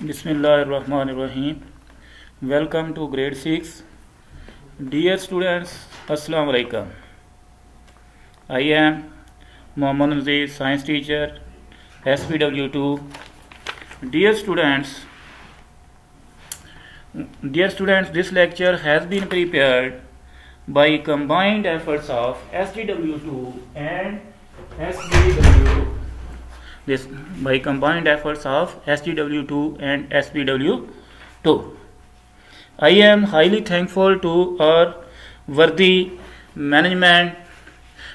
Bismillahirrahmanirrahim. Welcome to grade 6. Dear students, Assalamu alaikum. I am Mohammad Nazir, science teacher, SPW2. Dear students, this lecture has been prepared by combined efforts of STW2 and SPW2. By combined efforts of STW2 and SPW2. I am highly thankful to our worthy management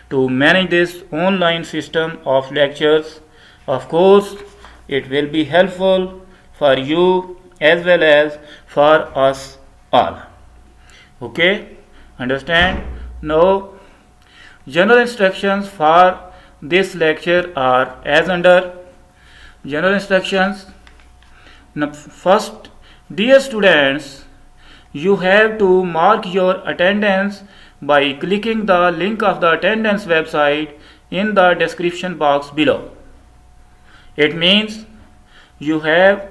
to manage this online system of lectures. Of course, it will be helpful for you as well as for us all. Okay, understand? Now, general instructions for this lecture are as under. General instructions. Now, first, dear students, you have to mark your attendance by clicking the link of the attendance website in the description box below. It means you have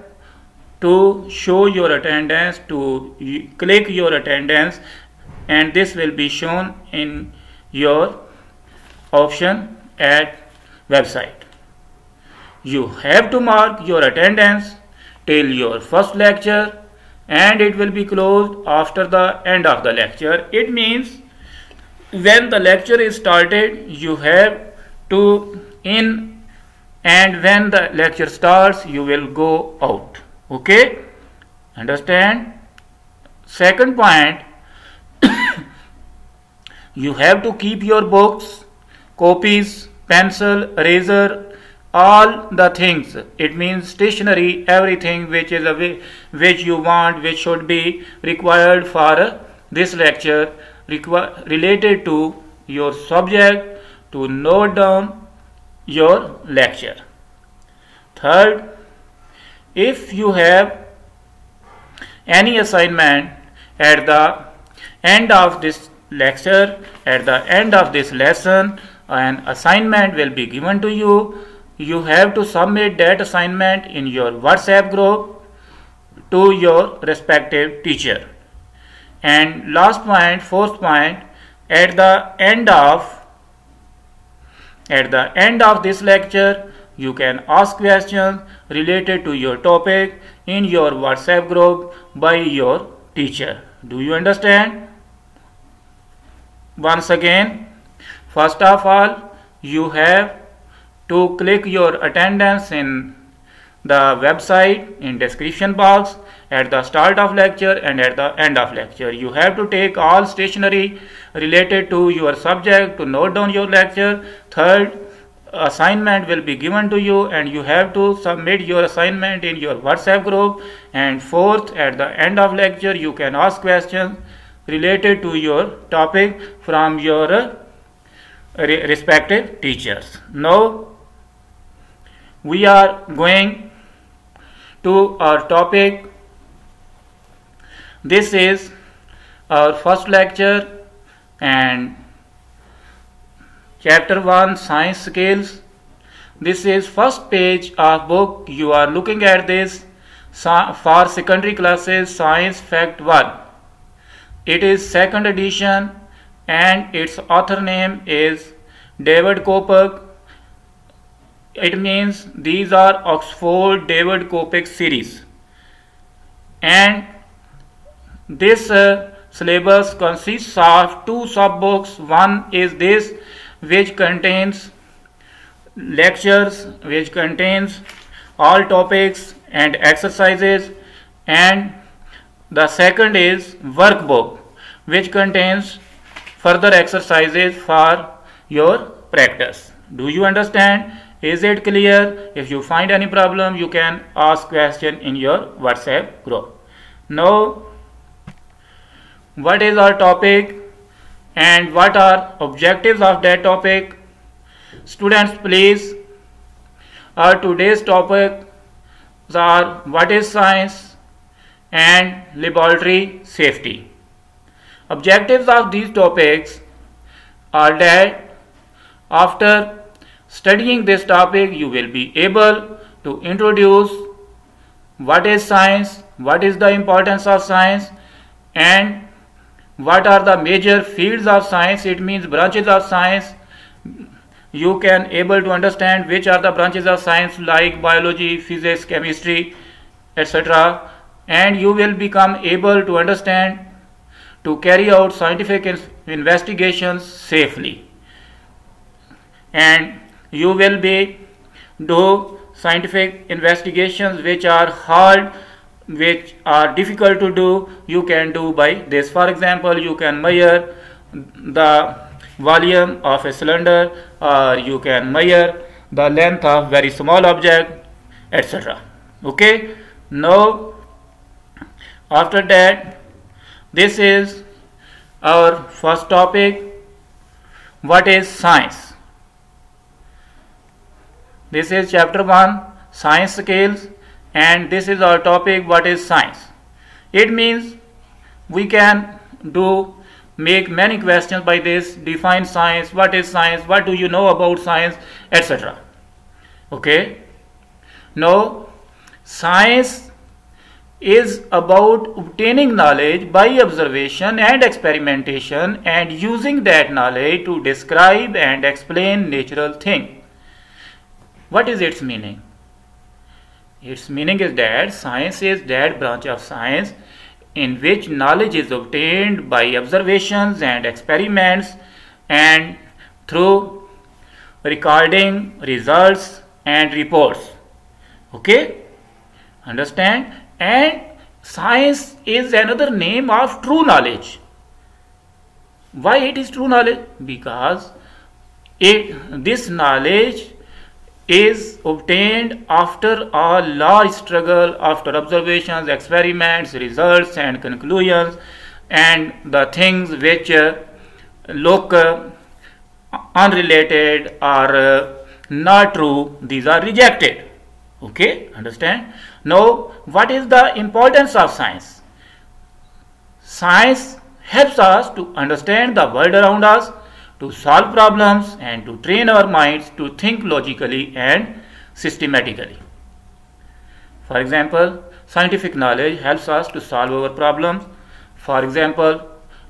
to show your attendance, to click your attendance, and this will be shown in your option at website. You have to mark your attendance till your first lecture, and it will be closed after the end of the lecture. It means when the lecture is started, you have to in, and when the lecture starts, you will go out. Okay, understand? Second point, you have to keep your books, copies, pencil, eraser, all the things. It means stationery, everything which you want, which should be required for this lecture, related to your subject, to note down your lecture. Third, if you have any assignment at the end of this lecture, at the end of this lesson, an assignment will be given to you. You have to submit that assignment in your WhatsApp group to your respective teacher. And last point, fourth point, at the end of this lecture, you can ask questions related to your topic in your WhatsApp group by your teacher. Do you understand? Once again, first of all, you have to click your attendance in the website in description box at the start of lecture and at the end of lecture. You have to take all stationery related to your subject to note down your lecture. Third, assignment will be given to you and you have to submit your assignment in your WhatsApp group. And fourth, at the end of lecture, you can ask questions related to your topic from your respective teachers. Now we are going to our topic. This is our first lecture and chapter 1, science skills. This is first page of book. You are looking at this for secondary classes, science fact 1. It is second edition and its author name is David Kopec. It means these are Oxford David Kopec series. And this syllabus consists of two sub-books. One is this, which contains lectures, which contains all topics and exercises, and the second is workbook, which contains further exercises for your practice. Do you understand? Is it clear? If you find any problem, you can ask question in your WhatsApp group. Now, what is our topic and what are objectives of that topic? Students, please, our today's topic are what is science and laboratory safety. Objectives of these topics are that after studying this topic, you will be able to introduce what is science, what is the importance of science, and what are the major fields of science, it means branches of science. You can able to understand which are the branches of science like biology, physics, chemistry, etc. And you will become able to understand to carry out scientific investigations safely. And you will be do scientific investigations which are hard, which are difficult to do, you can do by this. For example, you can measure the volume of a cylinder, or you can measure the length of very small object, etc. Okay, now after that, this is our first topic, what is science. This is chapter 1, science scales, and this is our topic, what is science. It means we can make many questions by this. Define science, what is science, what do you know about science, etc. Okay, now science is about obtaining knowledge by observation and experimentation and using that knowledge to describe and explain natural things. What is its meaning? Its meaning is that science is that branch of science in which knowledge is obtained by observations and experiments and through recording results and reports. Okay? Understand? And science is another name of true knowledge. Why it is true knowledge? Because this knowledge is obtained after a large struggle, after observations, experiments, results and conclusions, and the things which look unrelated or not true, these are rejected. Okay, understand? Now, what is the importance of science? Science helps us to understand the world around us, to solve problems and to train our minds to think logically and systematically. For example, scientific knowledge helps us to solve our problems. For example,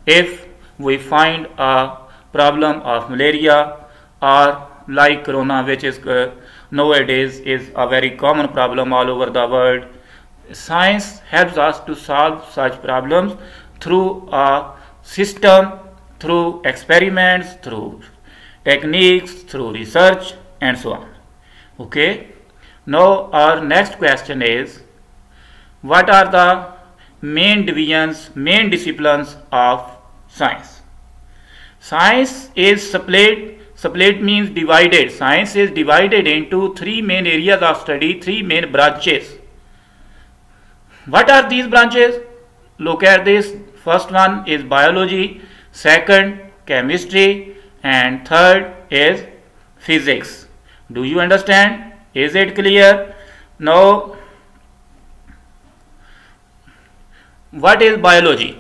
if we find a problem of malaria or like corona, which is nowadays is a very common problem all over the world, science helps us to solve such problems through a system, through experiments, through techniques, through research and so on. Okay, now our next question is, what are the main divisions, main disciplines of science? Science is split means divided. Science is divided into three main areas of study, three main branches. What are these branches? Look at this. First one is biology, second chemistry, and third is physics. Do you understand? Is it clear? Now, what is biology?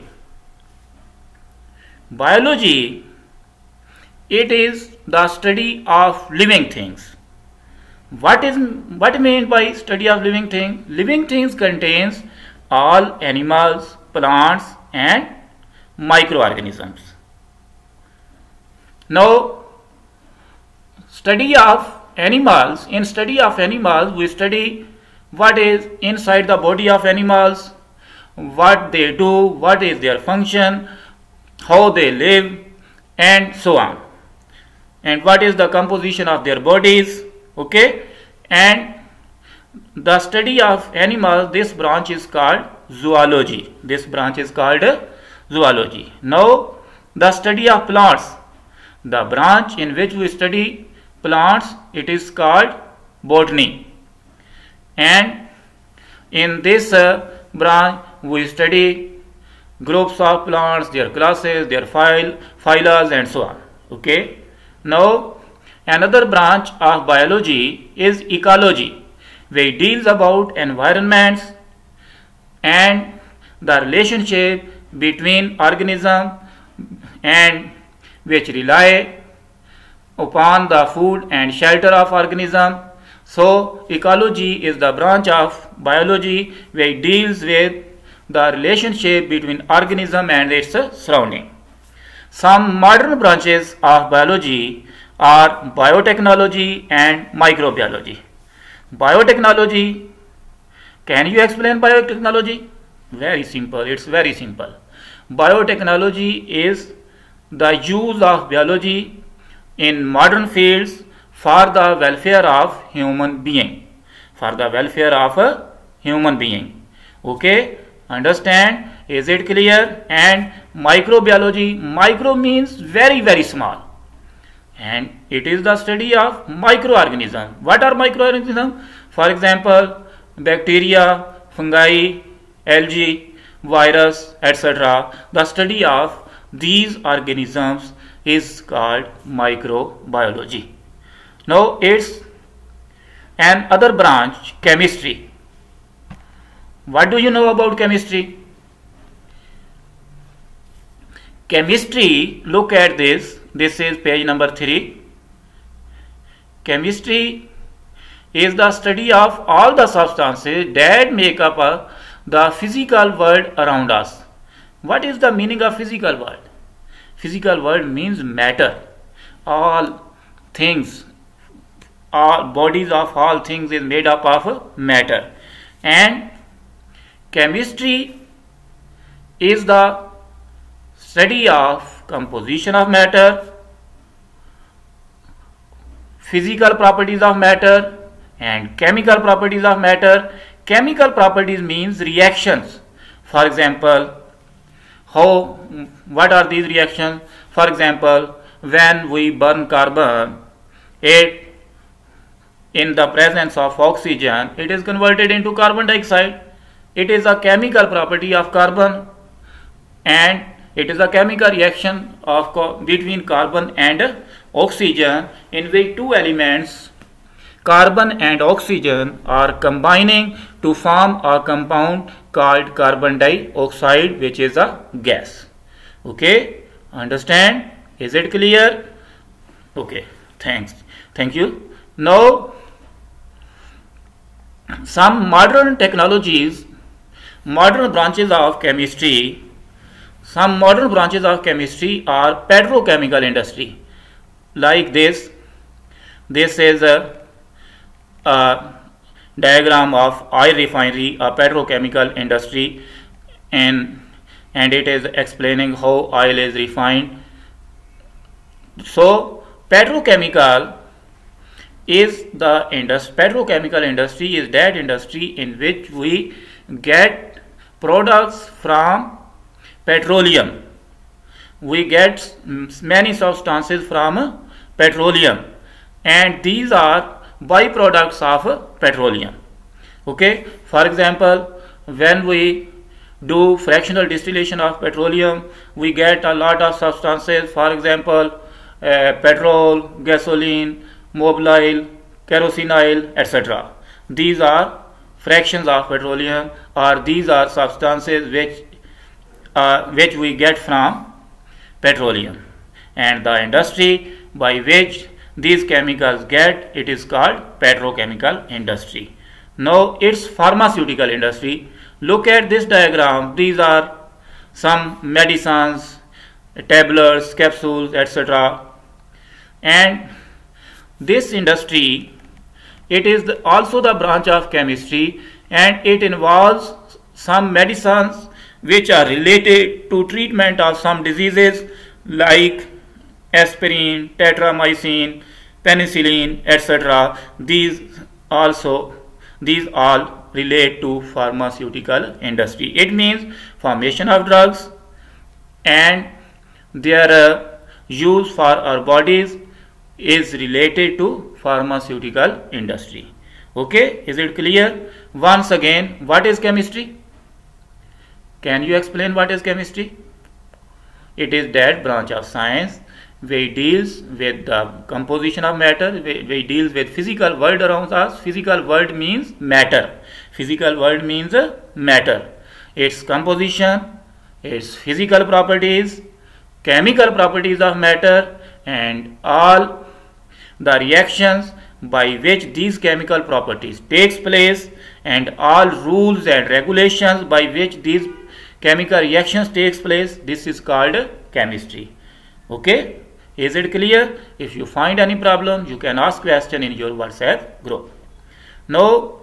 Biology, it is the study of living things. What means by study of living things? Living things contains all animals, plants and microorganisms. Now, study of animals. In study of animals, we study what is inside the body of animals, what they do, what is their function, how they live, and so on, and what is the composition of their bodies. Okay, and the study of animals, this branch is called zoology. This branch is called zoology. Now, the study of plants, the branch in which we study plants, it is called botany. And in this branch, we study groups of plants, their classes, their phyla, and so on. Okay. Now, another branch of biology is ecology, which deals about environments and the relationship between organisms and which rely upon the food and shelter of organism. So ecology is the branch of biology where it deals with the relationship between organism and its surrounding. Some modern branches of biology are biotechnology and microbiology. Biotechnology, can you explain biotechnology? Very simple, it's very simple. Biotechnology is the use of biology in modern fields for the welfare of human being. For the welfare of a human being. Okay, understand? Is it clear? And microbiology, micro means very, very small. And it is the study of microorganisms. What are microorganisms? For example, bacteria, fungi, algae, virus, etc. The study of these organisms is called microbiology. Now it's another branch, chemistry. What do you know about chemistry? Chemistry, look at this. This is page number 3. Chemistry is the study of all the substances that make up the physical world around us. What is the meaning of physical world? Physical world means matter. All things, all bodies of all things is made up of matter. And chemistry is the study of composition of matter, physical properties of matter, and chemical properties of matter. Chemical properties means reactions. For example, what are these reactions? For example, when we burn carbon, it in the presence of oxygen, it is converted into carbon dioxide. It is a chemical property of carbon, and it is a chemical reaction of between carbon and oxygen, in which two elements, carbon and oxygen, are combining to form a compound called carbon dioxide, which is a gas. Okay, understand? Is it clear? Okay, thanks. Thank you. Now, some modern technologies, modern branches of chemistry. Some modern branches of chemistry are petrochemical industry. Like this. This is a diagram of oil refinery, a petrochemical industry, and it is explaining how oil is refined. So petrochemical is the industry. Petrochemical industry is that industry in which we get products from petroleum. We get many substances from petroleum, and these are byproducts of petroleum. Okay, for example, when we do fractional distillation of petroleum, we get a lot of substances. For example, petrol, gasoline, mobile oil, kerosene oil, etc. These are fractions of petroleum, or these are substances which we get from petroleum. And the industry by which these chemicals get, it is called petrochemical industry. Now it's pharmaceutical industry. Look at this diagram. These are some medicines, tablets, capsules, etc. And this industry, it is also the branch of chemistry, and it involves some medicines which are related to treatment of some diseases like aspirin, tetramycin, penicillin, etc. These all relate to pharmaceutical industry. It means formation of drugs and their use for our bodies is related to pharmaceutical industry. Okay, is it clear? Once again, what is chemistry? Can you explain what is chemistry? It is that branch of science which deals with the composition of matter, which deals with physical world around us. Physical world means matter. Physical world means matter. Its composition, its physical properties, chemical properties of matter, and all the reactions by which these chemical properties takes place and all rules and regulations by which these chemical reactions takes place, this is called chemistry. Okay, is it clear? If you find any problem, you can ask question in your WhatsApp group. Now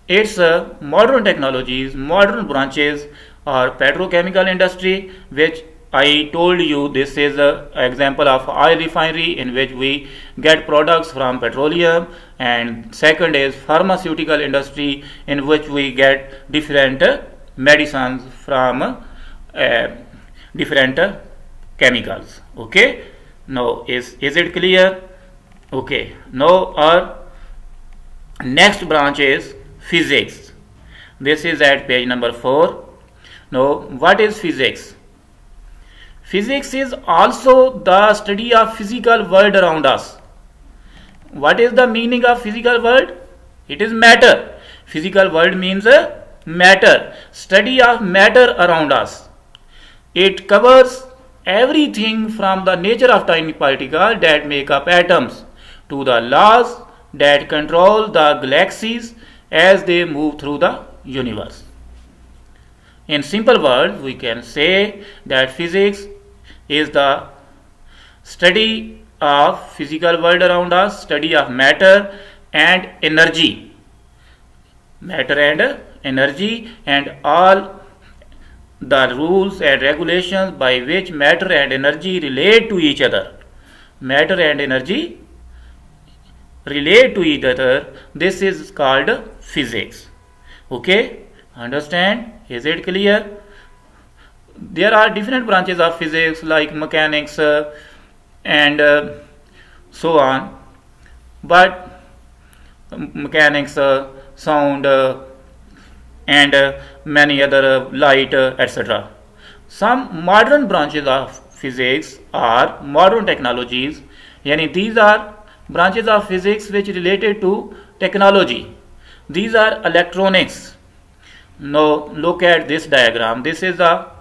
it's modern technologies, modern branches or petrochemical industry, which I told you this is an example of oil refinery in which we get products from petroleum, and second is pharmaceutical industry in which we get different medicines from different chemicals. Okay, now is it clear? Okay, now our next branch is physics. This is at page number 4. Now what is physics? Physics is also the study of physical world around us. What is the meaning of physical world? It is matter. Physical world means matter, study of matter around us. It covers everything from the nature of tiny particles that make up atoms to the laws that control the galaxies as they move through the universe. In simple words, we can say that physics is the study of physical world around us, study of matter and energy. Matter and energy and all the rules and regulations by which matter and energy relate to each other. Matter and energy relate to each other. This is called physics. Okay, understand? Is it clear? There are different branches of physics like mechanics and so on, but mechanics, sound and many other light, etc. Some modern branches of physics are modern technologies, yani these are branches of physics which related to technology. These are electronics. Now look at this diagram. This is a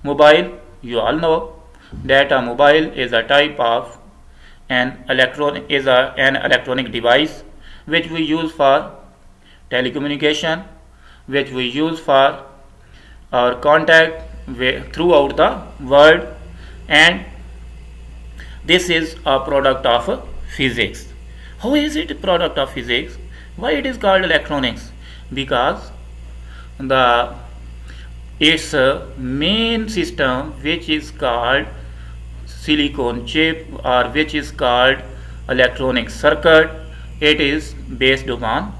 mobile. You all know that a mobile is a type of an electronic device which we use for telecommunication, which we use for our contact throughout the world, and this is a product of physics. How is it a product of physics? Why it is called electronics? Because its main system, which is called silicon chip or which is called electronic circuit, it is based upon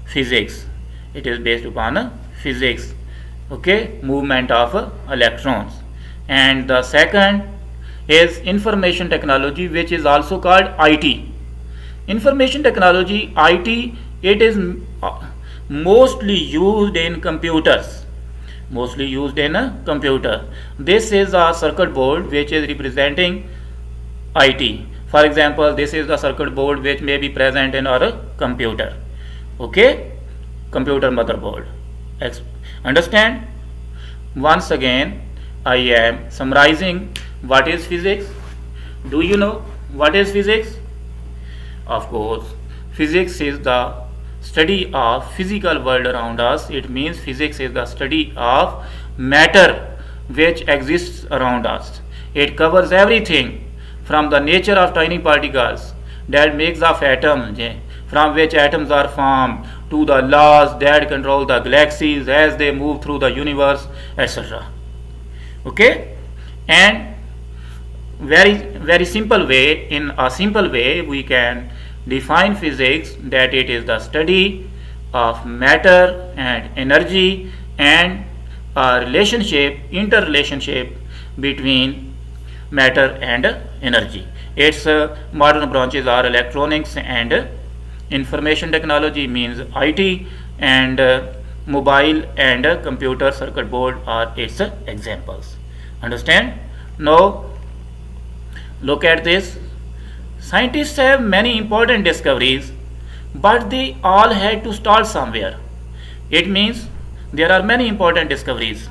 physics. It is based upon physics. Okay, movement of electrons. And the second is information technology, which is also called IT. Information technology, IT, it is mostly used in computers. Mostly used in a computer. This is a circuit board which is representing IT. For example, this is the circuit board which may be present in our computer. Okay, computer motherboard. Understand? Once again, I am summarizing what is physics. Do you know what is physics? Of course, physics is the study of physical world around us. It means physics is the study of matter which exists around us. It covers everything from the nature of tiny particles that makes up atoms, from which atoms are formed, to the laws that control the galaxies as they move through the universe, etc. Okay, and very simple way, in a simple way we can define physics that it is the study of matter and energy and a interrelationship between matter and energy. Its modern branches are electronics and information technology, means IT, and mobile and computer circuit board are its examples. Understand? Now look at this. Scientists have many important discoveries, but they all had to start somewhere. It means there are many important discoveries,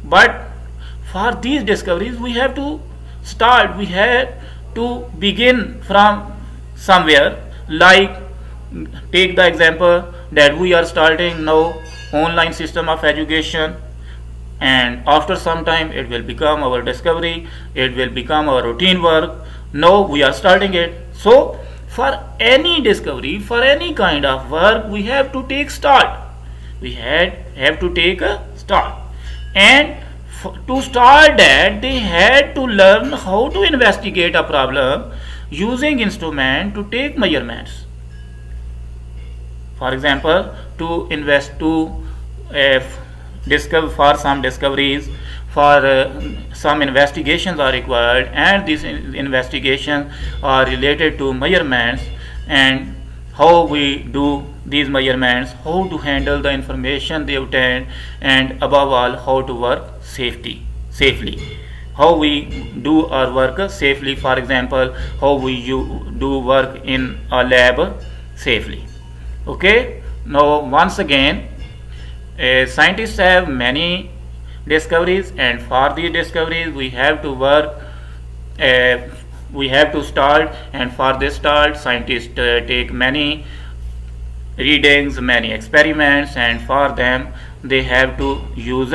but for these discoveries we have to start, we have to begin from somewhere, like take the example that we are starting now online system of education, and after some time it will become our discovery, it will become our routine work. Now we are starting it. So for any discovery, for any kind of work, we have to take start. We have to take a start, and to start that they had to learn how to investigate a problem using instrument to take measurements. For example, discover for some discoveries, for some investigations are required, and these investigations are related to measurements and how we do these measurements, how to handle the information they obtain, and above all how to work safely, how we do our work safely. For example, how we do work in a lab safely. Okay, now once again, scientists have many discoveries, and for these discoveries we have to work, we have to start, and for this start scientists take many readings, many experiments, and for them they have to use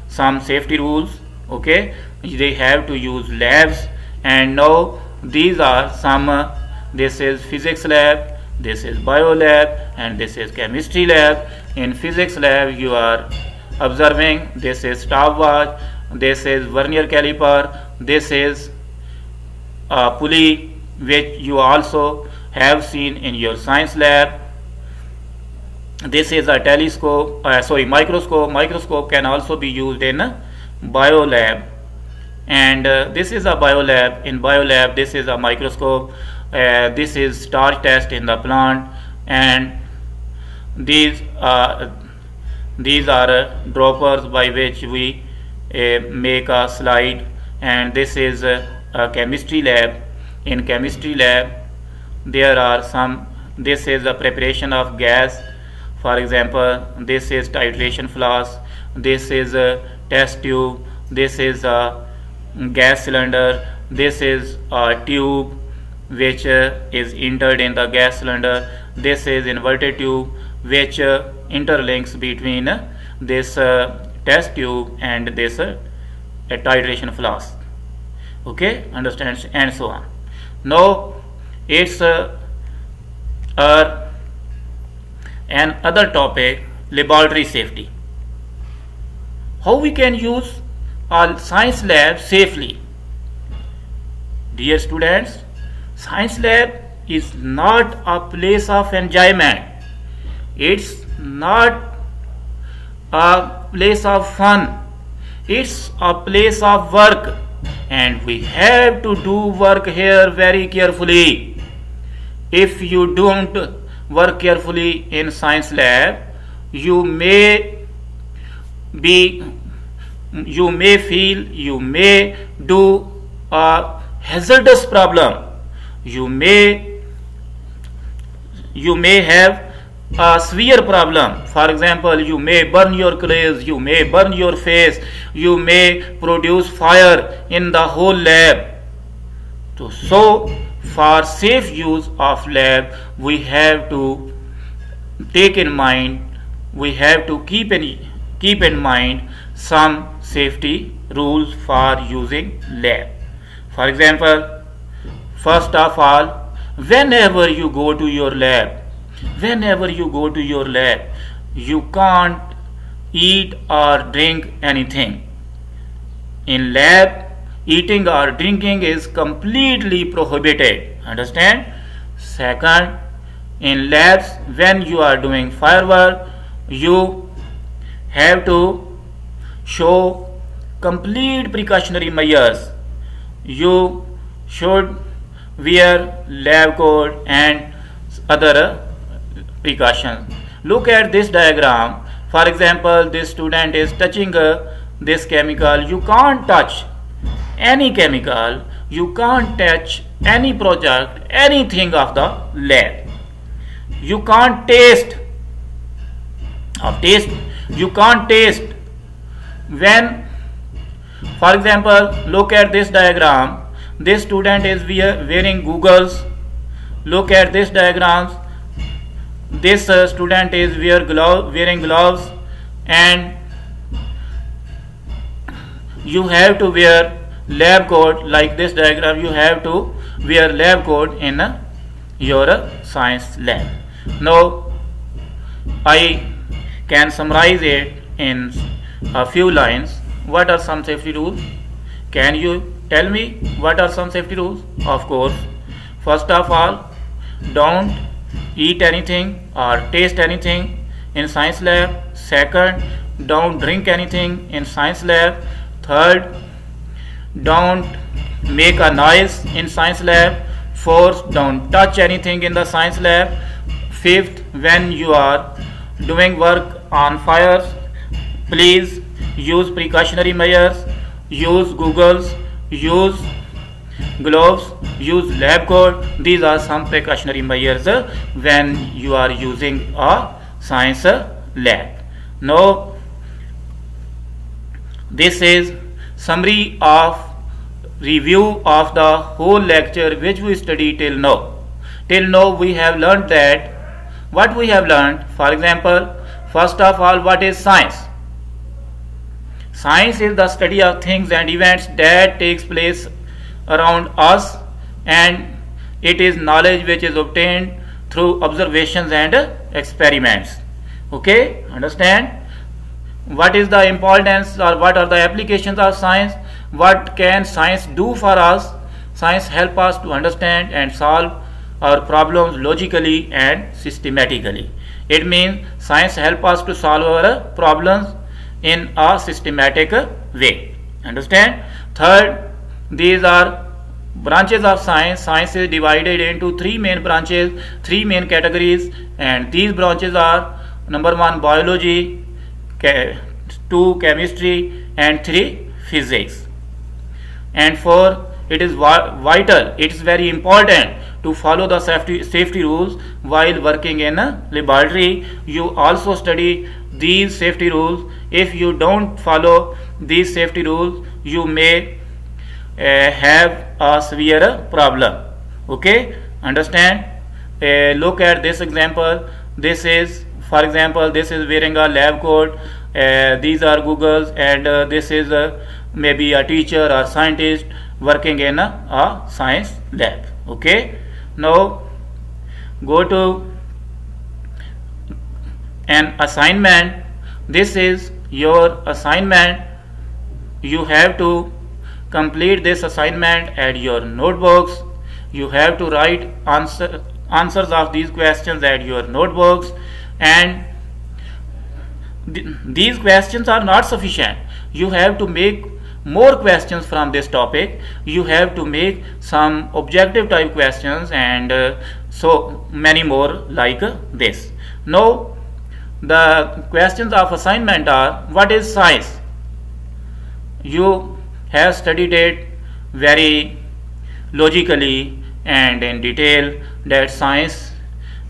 some safety rules. Okay, they have to use labs, and now these are some this is physics lab, this is bio lab, and this is chemistry lab. In physics lab you are observing, this is stopwatch, this is vernier caliper, this is a pulley which you also have seen in your science lab. This is a telescope, microscope can also be used in a bio lab, and this is a bio lab. In bio lab this is a microscope, this is starch test in the plant, and these are droppers by which we make a slide, and this is a chemistry lab. In chemistry lab there are some, this is a preparation of gas. For example, this is titration flask, this is a test tube, this is a gas cylinder, this is a tube which is entered in the gas cylinder, this is inverted tube which interlinks between this test tube and this titration flask. Okay, understand, and so on. Now it's another topic, laboratory safety. How we can use a science lab safely? Dear students, science lab is not a place of enjoyment. It's not a place of fun. It's a place of work, and we have to do work here very carefully. If you don't work carefully in science lab, you may do a hazardous problem. You may have a severe problem. For example, you may burn your clothes, you may burn your face, you may produce fire in the whole lab. So for safe use of lab, we have to take in mind, we have to keep in mind some safety rules for using lab. For example, first of all, whenever you go to your lab, you can't eat or drink anything. In lab, eating or drinking is completely prohibited. Understand? Second, in labs, when you are doing firework, you have to show complete precautionary measures. You should wear lab coat and other precautions. Look at this diagram. For example, this student is touching this chemical. You can't touch any chemical, you can't touch any project, anything of the lab. You can't taste. You can't taste. When, for example, look at this diagram. This student is wearing goggles. Look at this diagrams. This student is wearing gloves, and you have to wear lab coat. Like this diagram, you have to wear lab coat in your science lab. Now I can summarize it in a few lines. What are some safety rules? Can you tell me what are some safety rules? Of course, first of all, don't eat anything or taste anything in science lab. Second, don't drink anything in science lab. Third, don't make a noise in science lab. Fourth, don't touch anything in the science lab. Fifth, when you are doing work on fires, please use precautionary measures, use goggles, use gloves, use lab coat. These are some precautionary measures when you are using a science lab. Now this is summary of review of the whole lecture which we studied till now. Till now we have learned that what we have learned. For example, first of all, what is science? Science is the study of things and events that takes place around us, and it is knowledge which is obtained through observations and experiments. Okay, understand? What is the importance or what are the applications of science? What can science do for us? Science help us to understand and solve our problems logically and systematically. It means science help us to solve our problems in a systematic way. Understand? Third, these are branches of science. Science is divided into three main branches, three main categories, and these branches are: number 1, biology, 2, chemistry, and 3, physics. And 4, it is vital, it is very important to follow the safety rules while working in a laboratory. You also study these safety rules. If you don't follow these safety rules, you may have a severe problem. Okay, understand? Look at this example. This is, for example, this is wearing a lab coat. These are goggles, and this is maybe a teacher or scientist working in a science lab. Okay, now go to an assignment. This is your assignment. You have to complete this assignment at your notebooks. You have to write answers of these questions at your notebooks, and these questions are not sufficient. You have to make more questions from this topic. You have to make some objective type questions, and so many more like this. Now the questions of assignment are: what is science? You have studied it very logically and in detail that science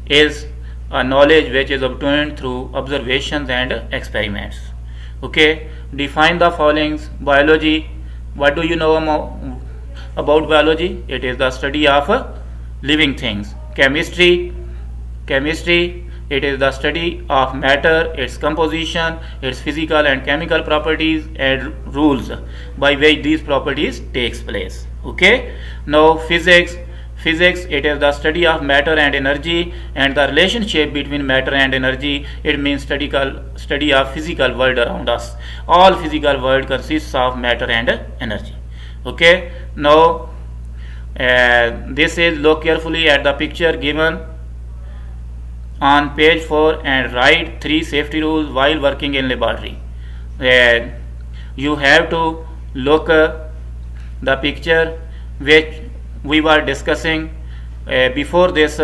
is a knowledge which is obtained through observations and experiments. Okay, define the followings. Biology, what do you know about biology? It is the study of living things. Chemistry, it is the study of matter, its composition, its physical and chemical properties and rules by which these properties takes place. Okay, now physics, it is the study of matter and energy and the relationship between matter and energy. It means study of physical world around us. All physical world consists of matter and energy. Okay, now this is, look carefully at the picture given on page 4 and write 3 safety rules while working in laboratory. You have to look the picture which we were discussing before this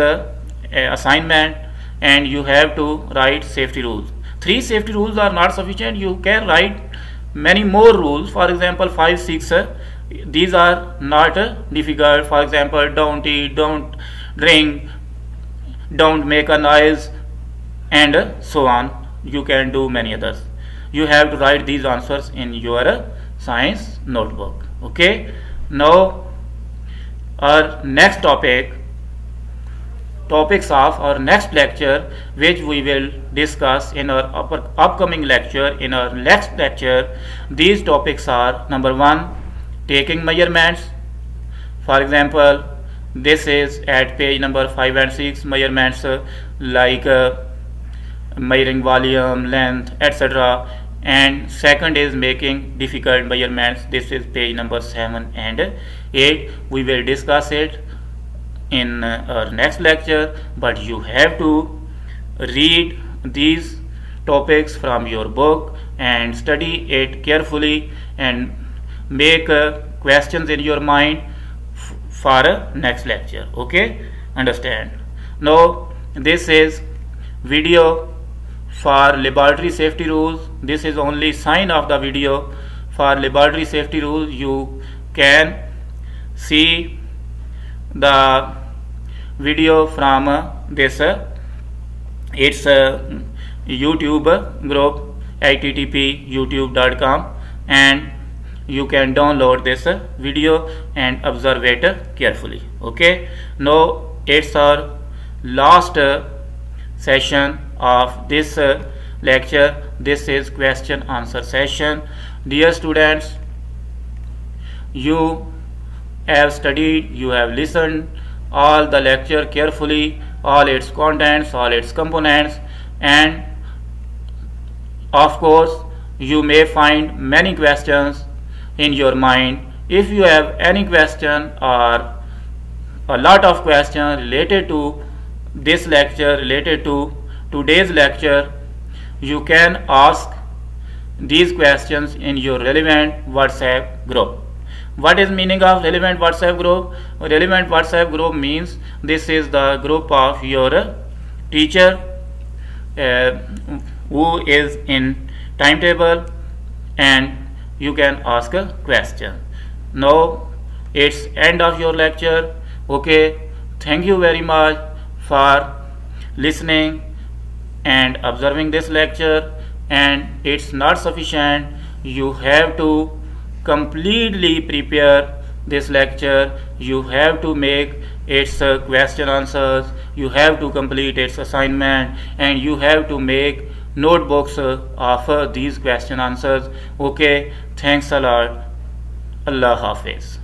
assignment, and you have to write safety rules. 3 safety rules are not sufficient. You can write many more rules. For example, 5, 6. These are not difficult. For example, don't eat, don't drink, don't make a noise, and so on. You can do many others. You have to write these answers in your science notebook. Okay, now our next topics of our next lecture, which we will discuss in our upcoming lecture. In our next lecture, these topics are: number 1, taking measurements. For example, this is at page number 5 and 6, measurements like measuring volume, length, etc. And second is making difficult measurements. This is page number 7 and 8. We will discuss it in our next lecture, but you have to read these topics from your book and study it carefully and make questions in your mind for next lecture. Okay, understand? Now this is video for laboratory safety rules. This is only sign of the video for laboratory safety rules. You can see the video from this it's YouTube group, http youtube.com, and you can download this video and observe it carefully. Okay, now it's our last session of this lecture. This is question answer session. Dear students, you have studied, you have listened all the lecture carefully, all its contents, all its components, and of course you may find many questions in your mind. If you have any question or a lot of questions related to this lecture, related to today's lecture, you can ask these questions in your relevant WhatsApp group. What is meaning of relevant WhatsApp group? Relevant WhatsApp group means this is the group of your teacher who is in timetable, and you can ask a question. Now it's end of your lecture. Okay, thank you very much for listening and observing this lecture, and it's not sufficient. You have to completely prepare this lecture. You have to make its question answers, you have to complete its assignment, and you have to make notebooks of these question answers. Okay, thanks a lot. Allah Hafiz.